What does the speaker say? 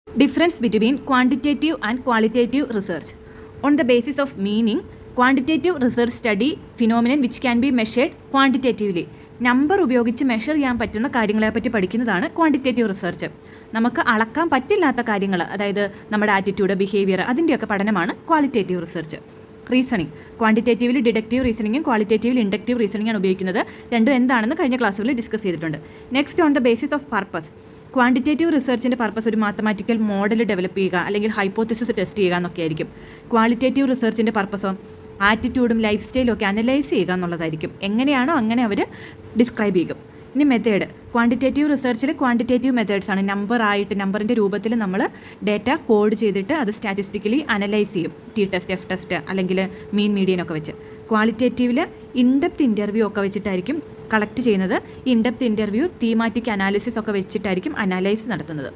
Difference between quantitative and qualitative research. On the basis of meaning, quantitative research study phenomenon which can be measured quantitatively. Number ഉപയോഗിച്ച് measure ചെയ്യാൻ പറ്റുന്ന കാര്യങ്ങളെപ്പറ്റി പഠിക്കുന്നതാണ് quantitative research. നമുക്ക് അളക്കാൻ പറ്റില്ലാത്ത കാര്യങ്ങൾ, അതായത് നമ്മുടെ ആറ്റിറ്റ്യൂഡ്, ബിഹേവിയർ, അതിൻ്റെയൊക്കെ പഠനമാണ് ക്വാളിറ്റേറ്റീവ് റിസർച്ച്. റീസണിങ്, ക്വാണ്ടിറ്റേറ്റീവിൽ ഡിഡക്റ്റീവ് റീസണിങ്ങും ക്വാളിറ്റേറ്റീവിൽ ഇൻഡക്റ്റീവ് റീസണിങ്ങാണ് ഉപയോഗിക്കുന്നത്. രണ്ടും എന്താണെന്ന് കഴിഞ്ഞ ക്ലാസ്സുകളിൽ ഡിസ്കസ് ചെയ്തിട്ടുണ്ട്. Next, on the basis of purpose. Quantitative റിസർച്ചിൻ്റെ പർപ്പസ് ഒരു മാത്തമാറ്റിക്കൽ മോഡൽ ഡെവലപ്പ് ചെയ്യുക അല്ലെങ്കിൽ ഹൈപ്പോത്തിസിസ് ടെസ്റ്റ് ചെയ്യുക എന്നൊക്കെ ആയിരിക്കും. ക്വാളിറ്റേറ്റീവ് റിസർച്ചിൻ്റെ പർപ്പസോ ആറ്റിറ്റ്യൂഡും ലൈഫ് സ്റ്റൈലും ഒക്കെ അനലൈസ് ചെയ്യുക എന്നുള്ളതായിരിക്കും. എങ്ങനെയാണോ അങ്ങനെ അവർ ഡിസ്ക്രൈബ് ചെയ്യും. ഇനി മെത്തേഡ്, ക്വാണ്ടിറ്റേറ്റീവ് റിസർച്ചിൽ ക്വാണ്ടിറ്റേറ്റീവ് മെത്തേഡ്സ് ആണ്. നമ്പറിൻ്റെ രൂപത്തിൽ നമ്മൾ ഡേറ്റ കോഡ് ചെയ്തിട്ട് അത് സ്റ്റാറ്റിസ്റ്റിക്കലി അനലൈസ് ചെയ്യും. ടി ടെസ്റ്റ്, എഫ് ടെസ്റ്റ് അല്ലെങ്കിൽ മീൻ മീഡിയൻ ഒക്കെ വെച്ച്. ക്വാളിറ്റേറ്റീവിൽ ഇൻഡെപ്ത് ഇൻ്റർവ്യൂ ഒക്കെ വെച്ചിട്ടായിരിക്കും കളക്ട് ചെയ്യുന്നത്. ഇൻഡെപ്ത് ഇൻ്റർവ്യൂ, തീമാറ്റിക് അനാലിസിസ് ഒക്കെ വെച്ചിട്ടായിരിക്കും അനലൈസ് നടത്തുന്നത്.